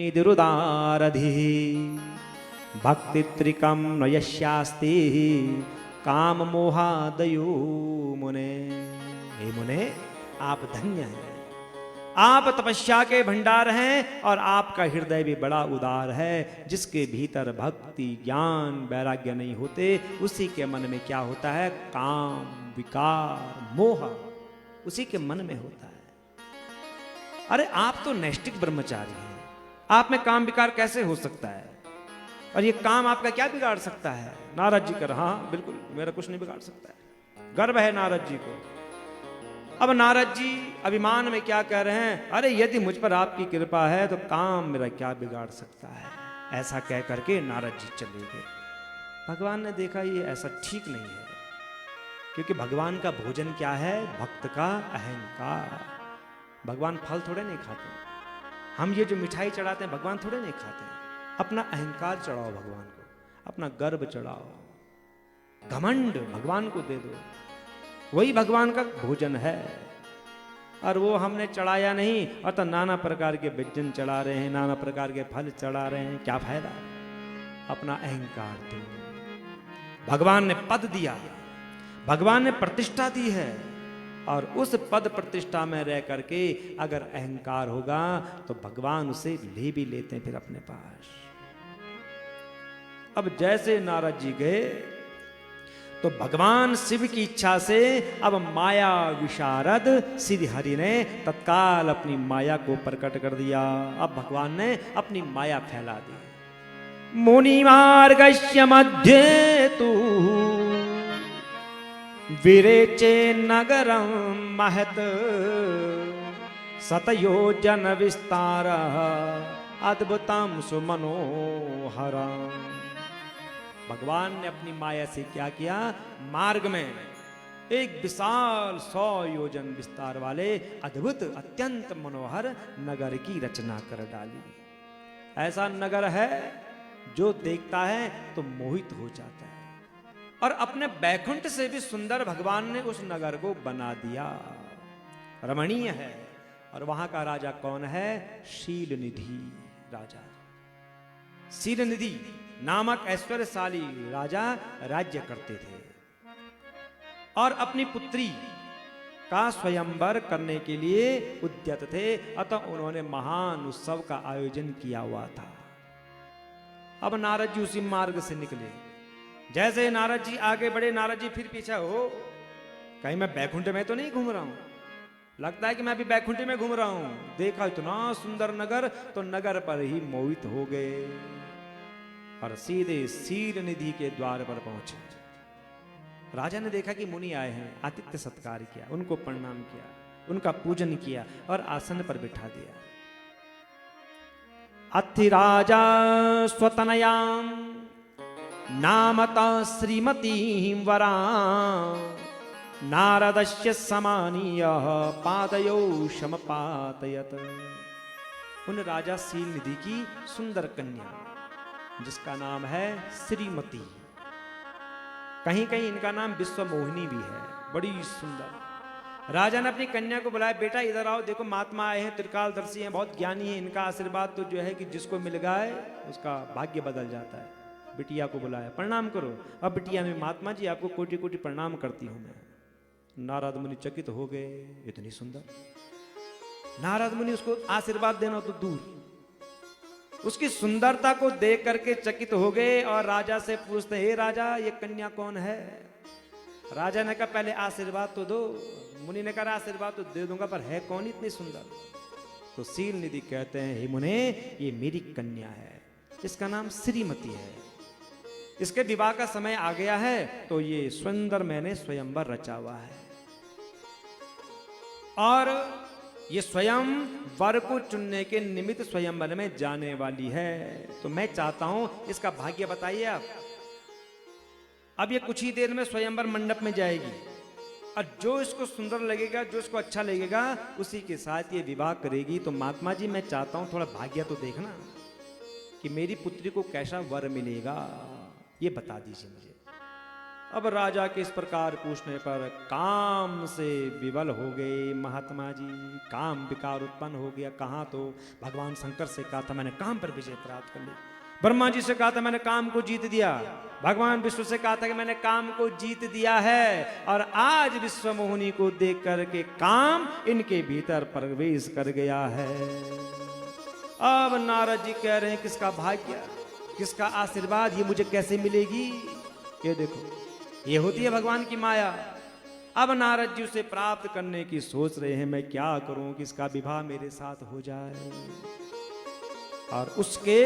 निधिरुदारधि भक्ति त्रिकम न यस्यास्ति काम मोहादयो मुने। हे मुने, आप धन्य हैं, आप तपस्या के भंडार हैं और आपका हृदय भी बड़ा उदार है। जिसके भीतर भक्ति ज्ञान वैराग्य नहीं होते उसी के मन में क्या होता है? काम विकार मोह उसी के मन में होता है। अरे आप तो नैष्ठिक ब्रह्मचारी हैं, आप में काम विकार कैसे हो सकता है? और ये काम आपका क्या बिगाड़ सकता है? नारद जी कर, हाँ बिल्कुल मेरा कुछ नहीं बिगाड़ सकता है। गर्व है नारद जी को। अब नारद जी अभिमान में क्या कह रहे हैं? अरे यदि मुझ पर आपकी कृपा है तो काम मेरा क्या बिगाड़ सकता है? ऐसा कह करके नारद जी चले गए। भगवान ने देखा ये ऐसा ठीक नहीं है, क्योंकि भगवान का भोजन क्या है? भक्त का अहंकार। भगवान फल थोड़े नहीं खाते, हम ये जो मिठाई चढ़ाते हैं भगवान थोड़े नहीं खाते हैं। अपना अहंकार चढ़ाओ भगवान को, अपना गर्व चढ़ाओ, घमंड भगवान को दे दो, वही भगवान का भोजन है। और वो हमने चढ़ाया नहीं, और तो नाना प्रकार के व्यंजन चढ़ा रहे हैं, नाना प्रकार के फल चढ़ा रहे हैं, क्या फायदा? अपना अहंकार दो। भगवान ने पद दिया, भगवान ने प्रतिष्ठा दी है, और उस पद प्रतिष्ठा में रह करके अगर अहंकार होगा तो भगवान उसे ले भी लेते हैं फिर अपने पास। अब जैसे नारद जी गए तो भगवान शिव की इच्छा से अब माया विशारद श्री हरि ने तत्काल अपनी माया को प्रकट कर दिया। अब भगवान ने अपनी माया फैला दी। मुनि मार्गस्य मध्ये तु विरेचे नगरं महत शतयोजन विस्तार अद्भुतम सुमनोहरम्। भगवान ने अपनी माया से क्या किया? मार्ग में एक विशाल 100 योजन विस्तार वाले अद्भुत अत्यंत मनोहर नगर की रचना कर डाली। ऐसा नगर है जो देखता है तो मोहित हो जाता है, और अपने बैकुंठ से भी सुंदर भगवान ने उस नगर को बना दिया, रमणीय है। और वहां का राजा कौन है? शीलनिधि राजा। शीलनिधि नामक ऐश्वर्यशाली राजा राज्य करते थे, और अपनी पुत्री का स्वयंवर करने के लिए उद्यत थे। अतः उन्होंने महान उत्सव का आयोजन किया हुआ था। अब नारद जी उसी मार्ग से निकले। जैसे नारद जी आगे बढ़े, नारद जी फिर पीछे हो, कहीं मैं बैकुंठ में तो नहीं घूम रहा हूं? लगता है कि मैं अभी बैकुंठ में घूम रहा हूं। देखा इतना सुंदर नगर, तो नगर पर ही मोहित हो गए और सीधे शीलनिधि के द्वार पर पहुंचे। राजा ने देखा कि मुनि आए हैं, आतिथ्य सत्कार किया, उनको प्रणाम किया, उनका पूजन किया और आसन पर बिठा दिया। अथि राजा स्वतनयाम नामता श्रीमती वरा नारदस्य समानीय पादयो समपातयत। उन राजा शीलनिधि की सुंदर कन्या जिसका नाम है श्रीमती, कहीं कहीं इनका नाम विश्वमोहिनी भी है, बड़ी सुंदर। राजा ने अपनी कन्या को बुलाया, बेटा इधर आओ, देखो महात्मा आए हैं, त्रिकालदर्शी हैं, बहुत ज्ञानी हैं, इनका आशीर्वाद तो जो है कि जिसको मिल गया उसका भाग्य बदल जाता है। बिटिया को बुलाया, प्रणाम करो। अब बिटिया ने, महात्मा जी आपको कोटि कोटि प्रणाम करती हूं मैं। नारद मुनि चकित हो गए, इतनी सुंदर। नारद मुनि उसको आशीर्वाद देना तो दूर, उसकी सुंदरता को देख करके चकित हो गए और राजा से पूछते, हे राजा ये कन्या कौन है? राजा ने कहा पहले आशीर्वाद तो दो। मुनि ने कहा आशीर्वाद तो दे दूंगा, पर है कौन इतनी सुंदर? तो शीलनिधि कहते हैं, हे मुने ये मेरी कन्या है, इसका नाम श्रीमती है। इसके विवाह का समय आ गया है, तो ये सुंदर मैंने स्वयंवर रचा हुआ है, और ये स्वयं वर को चुनने के निमित्त स्वयंवर में जाने वाली है। तो मैं चाहता हूं इसका भाग्य बताइए आप। अब ये कुछ ही देर में स्वयंवर मंडप में जाएगी, और जो इसको सुंदर लगेगा, जो इसको अच्छा लगेगा, उसी के साथ ये विवाह करेगी। तो महात्मा जी मैं चाहता हूं थोड़ा भाग्य तो देखना कि मेरी पुत्री को कैसा वर मिलेगा, ये बता दीजिए मुझे। अब राजा के इस प्रकार पूछने पर काम से विवल हो गए महात्मा जी। काम विकार उत्पन्न हो गया। कहाँ तो भगवान शंकर से कहा था मैंने काम पर विजय प्राप्त कर ली, ब्रह्मा जी से कहा था मैंने काम को जीत दिया, भगवान विष्णु से कहा था कि मैंने काम को जीत दिया है, और आज विश्व मोहिनी को देख करके काम इनके भीतर प्रवेश कर गया है। अब नारद जी कह रहे हैं किसका भाग्य, किसका आशीर्वाद, ये मुझे कैसे मिलेगी। ये देखो, ये होती है भगवान की माया। अब नारद जी उसे प्राप्त करने की सोच रहे हैं, मैं क्या करूं कि इसका विवाह मेरे साथ हो जाए। और उसके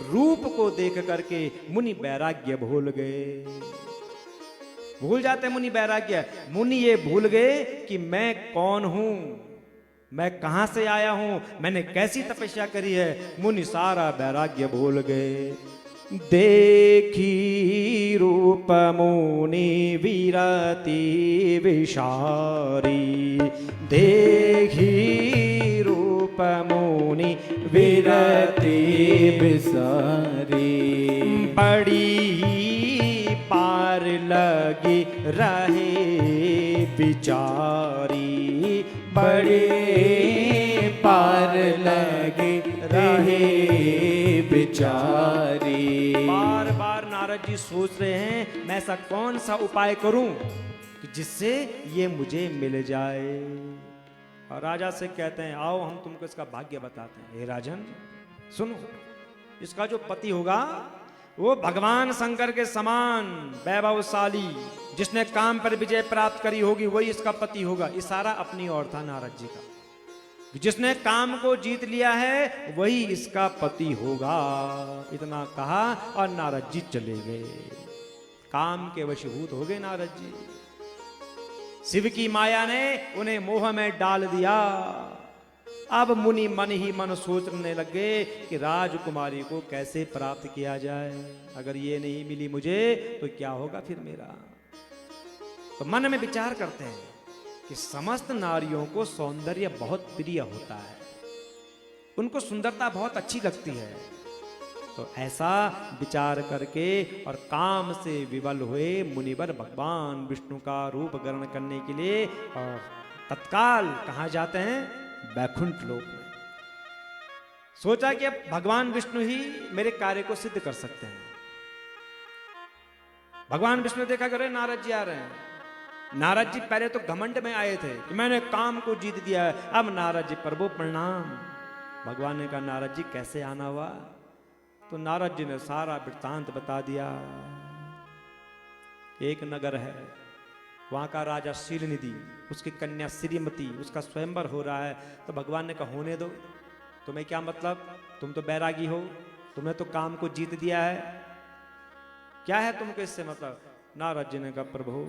रूप को देख करके मुनि वैराग्य भूल गए। भूल जाते मुनि वैराग्य। मुनि ये भूल गए कि मैं कौन हूं, मैं कहां से आया हूं, मैंने कैसी तपस्या करी है। मुनि सारा वैराग्य भूल गए। देखी रूप मुनि विरति विषारी, देखी रूप मुनि विरति विसारी, बड़ी पार लगी रहे बिचारी, बड़े पार लगे रहे बिचारी। बार बार नारद जी सोच रहे हैं मैं ऐसा कौन सा उपाय करूं कि जिससे ये मुझे मिल जाए। और राजा से कहते हैं आओ हम तुमको इसका भाग्य बताते हैं। हे राजन सुनो, इसका जो पति होगा वो भगवान शंकर के समान वैभवशाली, जिसने काम पर विजय प्राप्त करी होगी वही इसका पति होगा। इशारा अपनी ओर था नारद जी का, जिसने काम को जीत लिया है वही इसका पति होगा। इतना कहा और नारद जी चले गए। काम के वशीभूत हो गए नारद जी। शिव की माया ने उन्हें मोह में डाल दिया। अब मुनि मन ही मन सोचने लगे कि राजकुमारी को कैसे प्राप्त किया जाए। अगर ये नहीं मिली मुझे तो क्या होगा फिर मेरा। तो मन में विचार करते हैं कि समस्त नारियों को सौंदर्य बहुत प्रिय होता है, उनको सुंदरता बहुत अच्छी लगती है। तो ऐसा विचार करके और काम से विवल हुए मुनिवर भगवान विष्णु का रूप ग्रहण करने के लिए और तत्काल कहाँ जाते हैं, बैकुंठ लोक में। सोचा कि अब भगवान विष्णु ही मेरे कार्य को सिद्ध कर सकते हैं। भगवान विष्णु देखा करे नारद जी आ रहे हैं। नारद जी पहले तो घमंड में आए थे कि मैंने काम को जीत दिया है। अब नारद जी प्रभु प्रणाम। भगवान ने कहा नारद जी कैसे आना हुआ। तो नारद जी ने सारा वृत्तांत बता दिया। एक नगर है, वहां का राजा शीलनिधि, उसकी कन्या श्रीमती, उसका स्वयंवर हो रहा है। तो भगवान ने कहा होने दो, तुम्हें क्या मतलब, तुम तो बैरागी हो, तुमने तो काम को जीत दिया है, क्या है तुमको इससे मतलब। नारद जी ने कहा प्रभु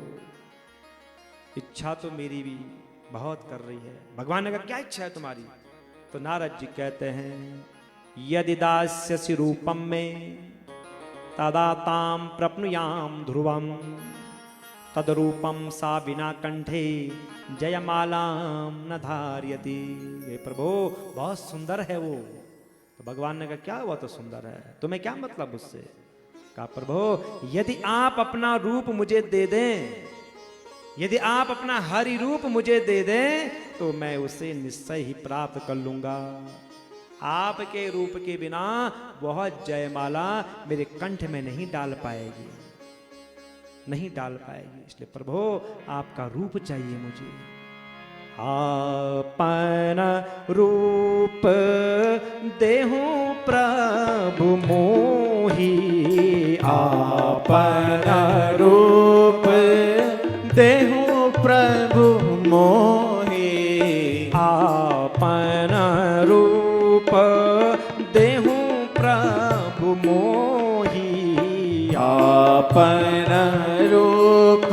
इच्छा तो मेरी भी बहुत कर रही है। भगवान ने कहा क्या इच्छा है तुम्हारी। तो नारद जी कहते हैं यदि दास्यसि रूपम में तदा ताम प्रप्नुयाम ध्रुवम, तदरूपम सा बिना कंठे जयमालाम न धार्यति। हे प्रभु बहुत सुंदर है वो। तो भगवान ने कहा क्या हुआ तो सुंदर है, तुम्हें क्या मतलब उससे। कहा प्रभु यदि आप अपना रूप मुझे दे दें, यदि आप अपना हरि रूप मुझे दे दें तो मैं उसे निश्चय ही प्राप्त कर लूंगा। आपके रूप के बिना वह जयमाला मेरे कंठ में नहीं डाल पाएगी, नहीं डाल पाएगी। इसलिए प्रभु आपका रूप चाहिए मुझे। आपन रूप देहु प्रभु मोहि, आपन रूप देहु प्रभु मोहि, आपन रूप देहु प्रभु मोहि, आपन रूप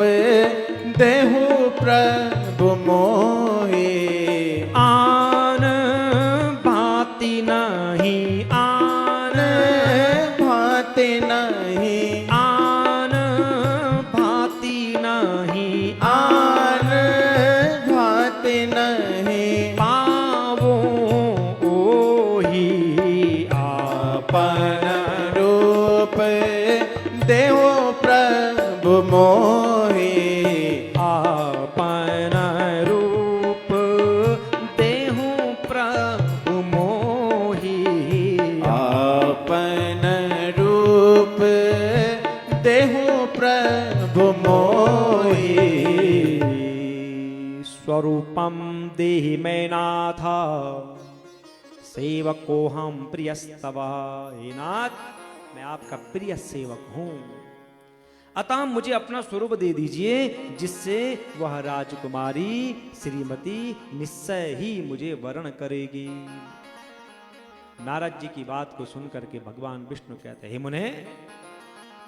देहु प्रभु मोहि। आन भांति नहीं, आन भांति नहीं, आन भांति नहीं, आन भांति नहीं, पावो ओही आपन रूप देहु प्रभु मोहि आपन रूप देहु प्रभु मोहि आपन रूप देहु प्रभु मोहि स्वरूपम देहि मैं नाथ सेवको हम प्रियस्तव। हे नाथ, मैं आपका प्रिय सेवक हूं, अतः मुझे अपना स्वरूप दे दीजिए, जिससे वह राजकुमारी श्रीमती निश्चय ही मुझे वरण करेगी। नारद जी की बात को सुनकर के भगवान विष्णु कहते हैं, हे मुने,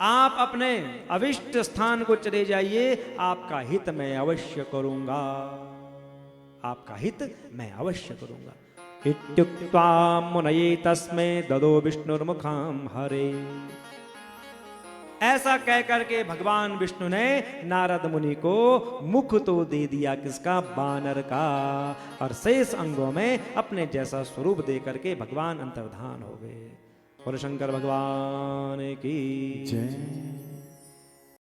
आप अपने अविष्ट स्थान को चले जाइए, आपका हित मैं अवश्य करूंगा, आपका हित मैं अवश्य करूंगा। इत्युक्त्वा मुनये तस्मै ददो विष्णुर्मुखं हरे। ऐसा कह करके भगवान विष्णु ने नारद मुनि को मुख तो दे दिया, किसका? बानर का, और शेष अंगों में अपने जैसा स्वरूप दे करके भगवान अंतर्धान हो गए। और शंकर भगवान की जय।